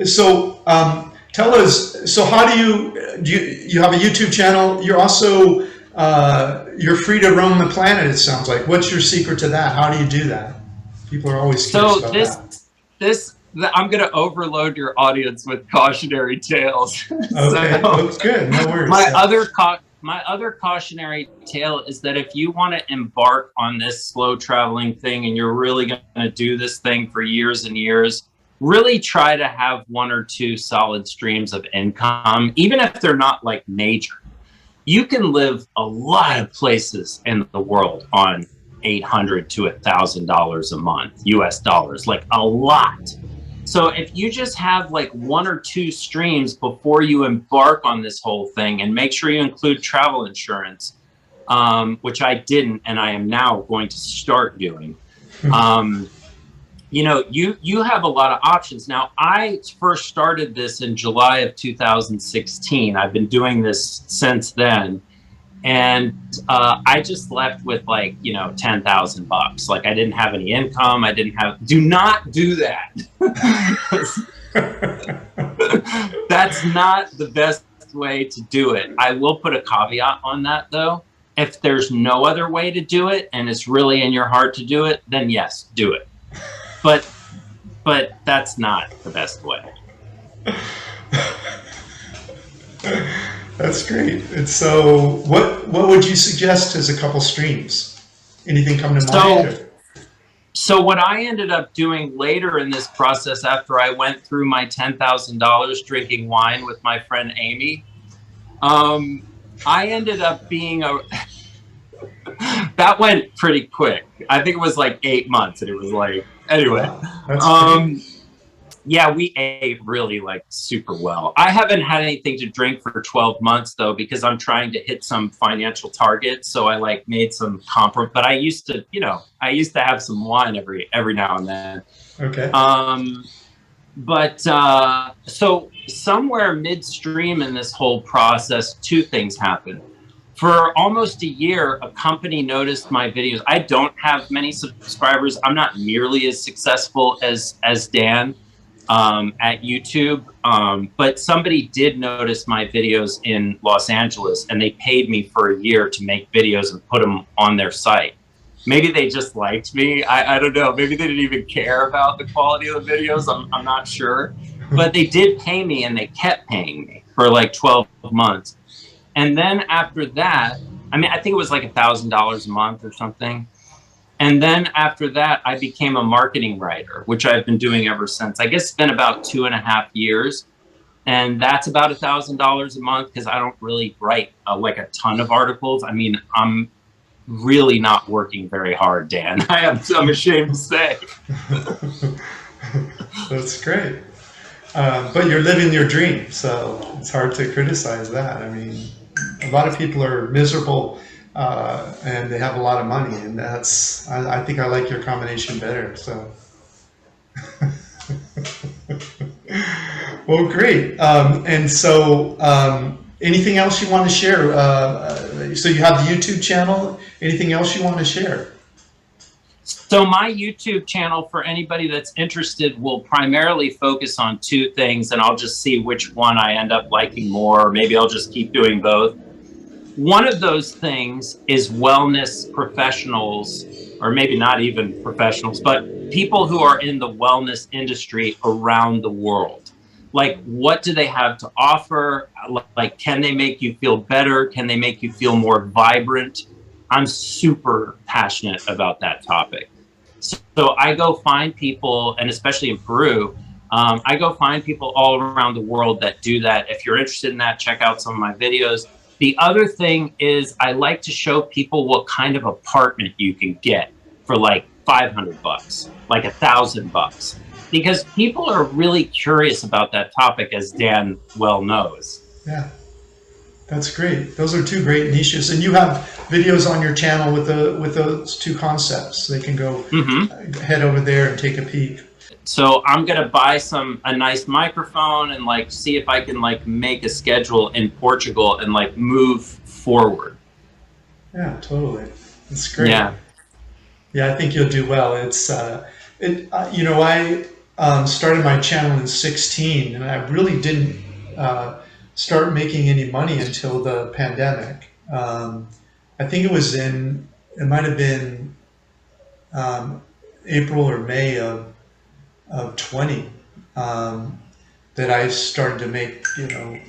So tell us. So how you have a YouTube channel? You're also you're free to roam the planet. It sounds like. What's your secret to that? How do you do that? People are always curious about that. I'm going to overload your audience with cautionary tales. Okay, looks good. No worries. My other cautionary tale is that if you want to embark on this slow traveling thing and you're really going to do this thing for years and years, really try to have 1 or 2 solid streams of income, even if they're not like major. You can live a lot of places in the world on $800 to $1,000 a month, US dollars, like a lot. So if you just have like 1 or 2 streams before you embark on this whole thing, and make sure you include travel insurance, which I didn't, and I am now going to start doing. You know, you have a lot of options. Now, I first started this in July of 2016. I've been doing this since then. And I just left with like, you know, $10,000. Like I didn't have any income. Do not do that. That's not the best way to do it. I will put a caveat on that though. If there's no other way to do it and it's really in your heart to do it, then yes, do it. But that's not the best way. That's great. And so what would you suggest as a couple streams? Anything come to mind? So what I ended up doing later in this process, after I went through my $10,000 drinking wine with my friend Amy, I ended up being that went pretty quick. I think it was like 8 months, and it was like, anyway. Wow, yeah, we ate really like super well. I haven't had anything to drink for 12 months though, because I'm trying to hit some financial targets. So I like made some compromise, but I used to, you know, have some wine every now and then. Okay. So somewhere midstream in this whole process, 2 things happened. For almost a year, a company noticed my videos. I don't have many subscribers. I'm not nearly as successful as Dan. At YouTube, but somebody did notice my videos in Los Angeles, and they paid me for a year to make videos and put them on their site. Maybe they just liked me. I don't know. Maybe they didn't even care about the quality of the videos. I'm not sure. But they did pay me, and they kept paying me for like 12 months. And then after that, I mean, I think it was like $1,000 a month or something. And then after that, I became a marketing writer, which I've been doing ever since. I guess it's been about 2.5 years. And that's about $1,000 a month, because I don't really write like a ton of articles. I mean, I'm really not working very hard, Dan. I'm ashamed to say. That's great. But you're living your dream, so it's hard to criticize that. I mean, a lot of people are miserable and they have a lot of money, and that's, I think I like your combination better, so. Well, great. And so anything else you want to share? So you have the YouTube channel, anything else you want to share? So my YouTube channel, for anybody that's interested, will primarily focus on 2 things, and I'll just see which one I end up liking more, or maybe I'll just keep doing both. One of those things is wellness professionals, or maybe not even professionals, but people who are in the wellness industry around the world. Like, what do they have to offer? Like, can they make you feel better? Can they make you feel more vibrant? I'm super passionate about that topic. So I go find people, and especially in Peru, I go find people all around the world that do that. If you're interested in that, check out some of my videos. The other thing is, I like to show people what kind of apartment you can get for like $500, like $1,000, because people are really curious about that topic, as Dan well knows. Yeah. That's great. Those are 2 great niches, and you have videos on your channel with those 2 concepts. They can go head over there and take a peek. So I'm gonna buy a nice microphone and like see if I can like make a schedule in Portugal and like move forward. Yeah, totally. It's great. Yeah. Yeah, I think you'll do well. It's you know, started my channel in 16, and I really didn't start making any money until the pandemic. I think it might have been April or May of 20 that I started to make,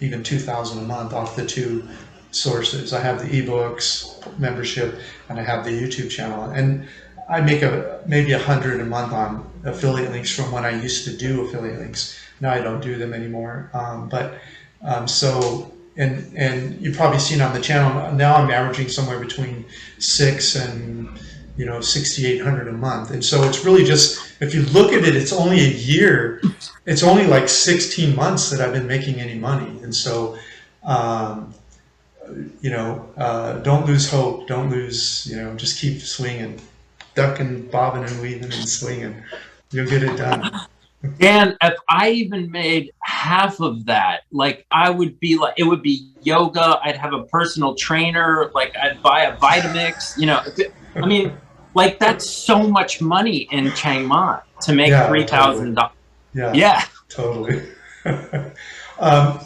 even 2,000 a month off the two sources. I have the ebooks membership and I have the YouTube channel, and I make maybe 100 a month on affiliate links from when I used to do affiliate links. Now I don't do them anymore. And you've probably seen on the channel, now I'm averaging somewhere between 6 and 6,800 a month. And so it's really just, if you look at it, it's only a year. It's only like 16 months that I've been making any money. And so, don't lose hope. Don't lose, just keep swinging, ducking, bobbing and weaving and swinging. You'll get it done. And if I even made half of that, like it would be yoga. I'd have a personal trainer. Like I'd buy a Vitamix, I mean, like that's so much money in Chiang Mai to make $3,000. Totally. Yeah. Totally.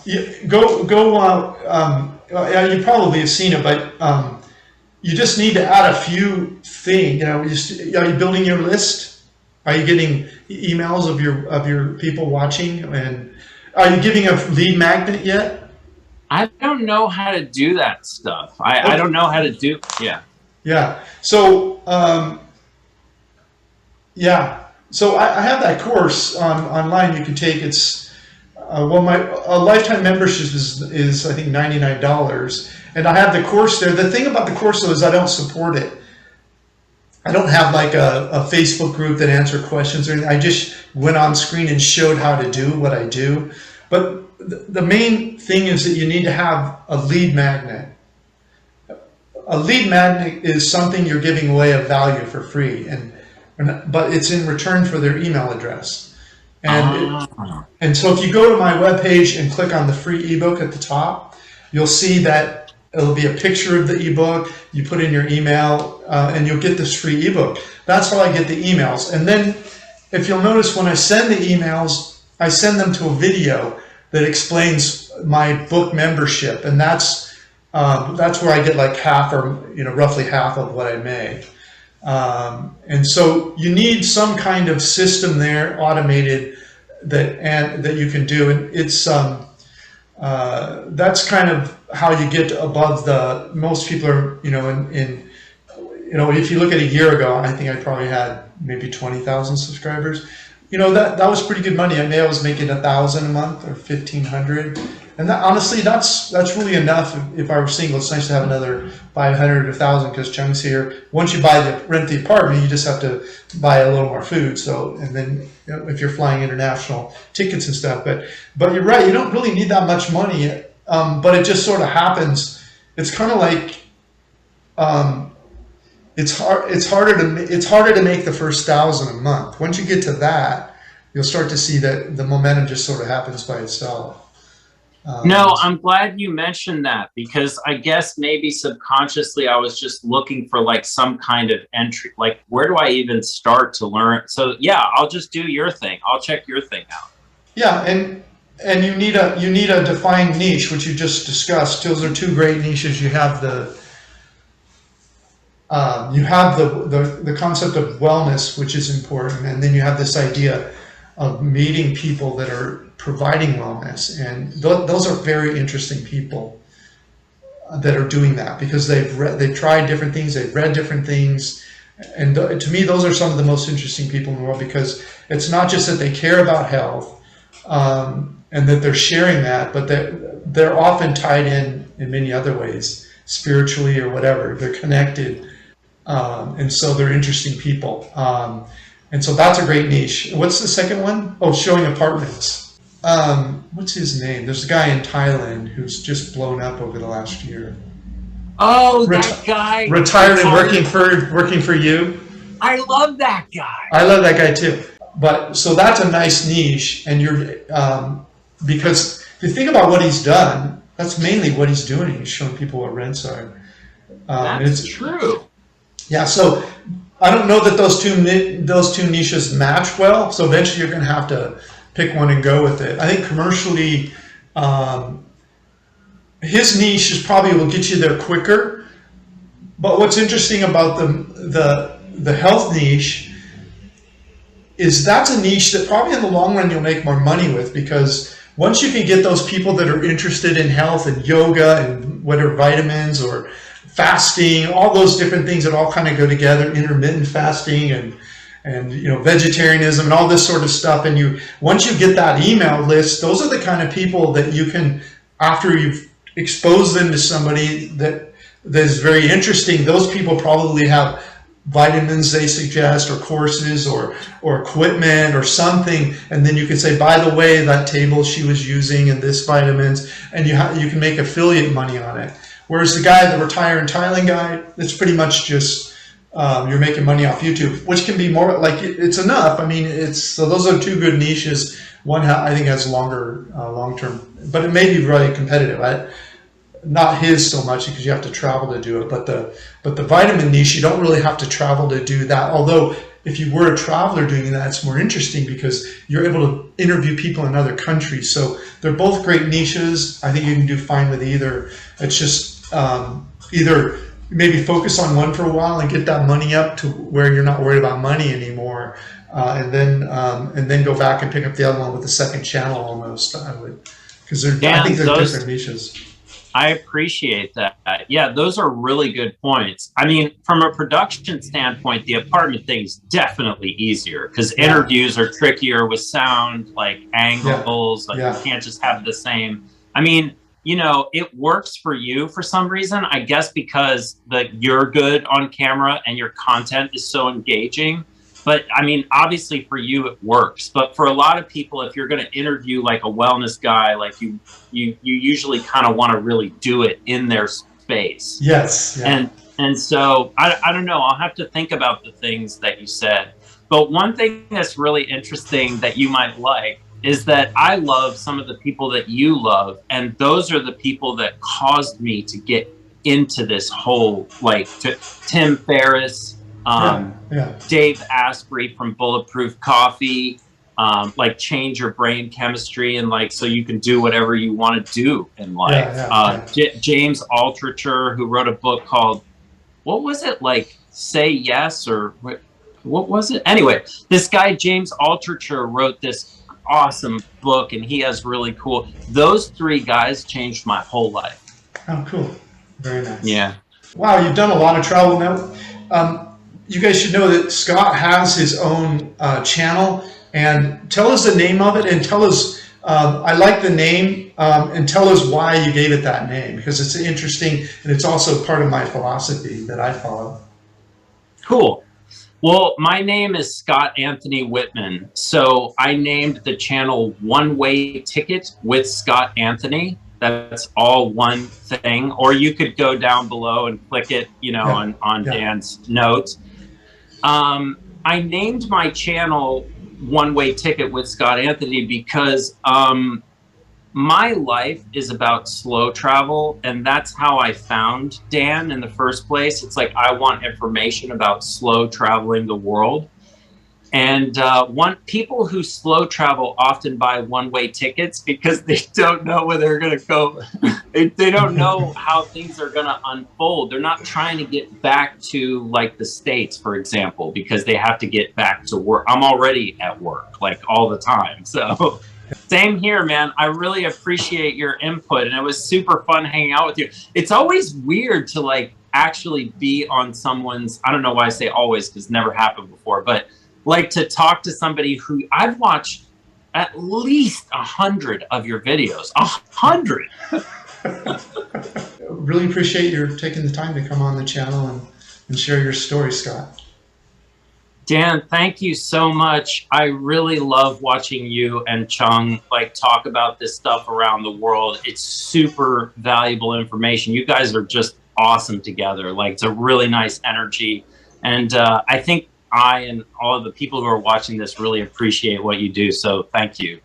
You probably have seen it, but you just need to add a few things. Are you building your list? Are you getting emails of your people watching? And are you giving a lead magnet yet? I don't know how to do that stuff. I don't know how to do. Yeah. Yeah. So So I have that course online you can take. It's my lifetime membership is I think $99, and I have the course there. The thing about the course though is I don't support it. I don't have like a Facebook group that answer questions or anything. I just went on screen and showed how to do what I do. But the main thing is that you need to have a lead magnet. A lead magnet is something you're giving away of value for free, but it's in return for their email address. And so if you go to my webpage and click on the free ebook at the top, you'll see that it'll be a picture of the ebook. You put in your email and you'll get this free ebook. That's how I get the emails. And then if you'll notice, when I send the emails, I send them to a video that explains my book membership. And that's where I get like half, or roughly half of what I make. And so you need some kind of system there, automated, that you can do. And it's that's kind of how you get above most people are, if you look at a year ago, I think I probably had maybe 20,000 subscribers. That was pretty good money. I was making 1,000 a month or 1,500. And honestly, that's really enough. If I were single, it's nice to have another 500 or 1,000, because Chung's here. Once you rent the apartment, you just have to buy a little more food. So, and then if you're flying international tickets and stuff, but you're right, you don't really need that much money. But it just sort of happens. It's kind of like it's harder to make the first 1,000 a month. Once you get to that, you'll start to see that the momentum just sort of happens by itself. No, I'm glad you mentioned that, because I guess maybe subconsciously I was just looking for like some kind of entry, like where do I even start to learn? So yeah, I'll just do your thing. I'll check your thing out. Yeah, and you need a defined niche, which you just discussed. Those are two great niches. You have the concept of wellness, which is important, and then you have this idea of meeting people that are providing wellness, and those are very interesting people that are doing that, because they've tried different things, they've read different things, and to me those are some of the most interesting people in the world, because it's not just that they care about health and that they're sharing that, but they're often tied in many other ways, spiritually or whatever. They're connected, and so they're interesting people. And so that's a great niche. What's the second one? Oh, showing apartments. What's his name? There's a guy in Thailand who's just blown up over the last year. Oh, that guy. Retired and working for you. I love that guy. I love that guy too. But so that's a nice niche, and because if you think about what he's done, that's mainly what he's doing. He's showing people what rents are. That's true. Yeah. So I don't know that those two niches match well. So eventually you're going to have to pick one and go with it. I think commercially, his niche is probably will get you there quicker. But what's interesting about the health niche is that's a niche that probably in the long run you'll make more money with, because once you can get those people that are interested in health and yoga and whatever, vitamins or fasting, all those different things that all kind of go together, intermittent fasting and you know, vegetarianism and all this sort of stuff, and once you get that email list, those are the kind of people that you can, after you've exposed them to somebody that is very interesting, those people probably have vitamins they suggest, or courses, or equipment or something, and then you can say, by the way, that table she was using and this vitamins, and you can make affiliate money on it. Whereas the guy, the retire in Thailand guy, it's pretty much just you're making money off YouTube, which can be more like it's enough. I mean, so those are two good niches. One I think has longer long term, but it may be really competitive. Not his so much because you have to travel to do it, but the vitamin niche, you don't really have to travel to do that. Although if you were a traveler doing that, it's more interesting because you're able to interview people in other countries. So they're both great niches. I think you can do fine with either. It's just either maybe focus on one for a while and get that money up to where you're not worried about money anymore, and then go back and pick up the other one with the second channel almost. I would, because I think they're different niches. I appreciate that. Yeah, those are really good points. I mean, from a production standpoint, the apartment thing is definitely easier because interviews are trickier with sound, like angles, like you can't just have the same. I mean, you know, it works for you for some reason, I guess, because you're good on camera and your content is so engaging. But I mean, obviously for you it works. But for a lot of people, if you're going to interview like a wellness guy, like you usually kind of want to really do it in their space. Yes. Yeah. And so I don't know. I'll have to think about the things that you said. But one thing that's really interesting that you might like is that I love some of the people that you love, and those are the people that caused me to get into this whole, like, Tim Ferriss. Dave Asprey from Bulletproof Coffee, like change your brain chemistry and like so you can do whatever you want to do in life. James Altucher, who wrote a book called, what was it, like Say Yes, or what was it? Anyway, this guy James Altucher wrote this awesome book, and he has really cool. Those three guys changed my whole life. Oh, cool! Very nice. Yeah. Wow, you've done a lot of travel now. You guys should know that Scott has his own channel, and tell us the name of it, and tell us, I like the name, and tell us why you gave it that name, because it's interesting, and it's also part of my philosophy that I follow. Cool. Well, my name is Scott Anthony Whitman, so I named the channel One Way Ticket with Scott Anthony. That's all one thing, or you could go down below and click it, you know, on Dan's notes. I named my channel One Way Ticket with Scott Anthony because my life is about slow travel, and that's how I found Dan in the first place. It's like I want information about slow traveling the world. And people who slow travel often buy one-way tickets because they don't know where they're going to go. They don't know how things are going to unfold. They're not trying to get back to like the States, for example, because they have to get back to work. I'm already at work like all the time. So same here, man. I really appreciate your input, and it was super fun hanging out with you. It's always weird to like actually be on someone's, I don't know why I say always because it's never happened before, but like to talk to somebody who I've watched at least 100 of your videos. 100. Really appreciate your taking the time to come on the channel and share your story, Scott. Dan, thank you so much. I really love watching you and Chung like talk about this stuff around the world. It's super valuable information. You guys are just awesome together. Like, it's a really nice energy. And I think I and all of the people who are watching this really appreciate what you do, so thank you.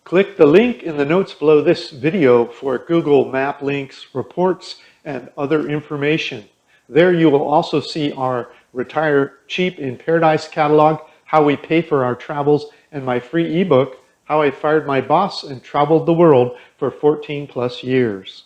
Click the link in the notes below this video for Google Map links, reports, and other information. There you will also see our Retire Cheap in Paradise Catalog, How We Pay for Our Travels, and my free ebook, How I Fired My Boss and Traveled the World for 14 plus years.